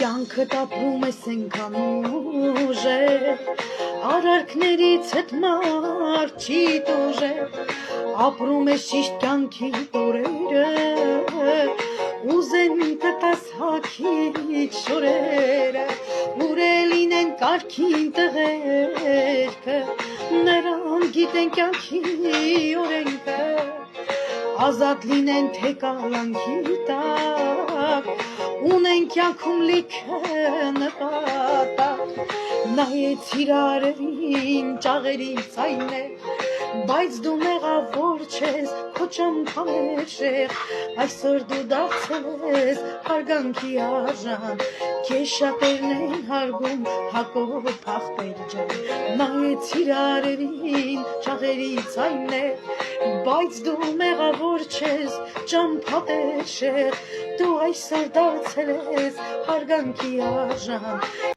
Կյանքդ ապրում ես ենքան ուժեղ, արարքներից հետ մարդ չի տուժեղ, ապրում ես ճիշտ կյանքի տորերը, ուզեն կտաս հագիչ շորերը, որ լինեն կարգին տղերքը, նրան գիտեն կյանքի օրենքը, ազատ լինեն թե կալանքի տակ, ունեն կյանքում լիքը նպատակ, նայեց իրարերին ճաղերից այն է, բայց դու մեղավոր չես, քո ճամփաներ, այսօր դու դարձել ես հարգանքի արժան, քեզ շատերն են հարգում Հակոբ Ախպեր ջան, նայեց իրարերին ճաղերից այն է, բայց դու մեղավոր չես, ճամփատեր, դու այսօր դարձել ես հարգանքի արժան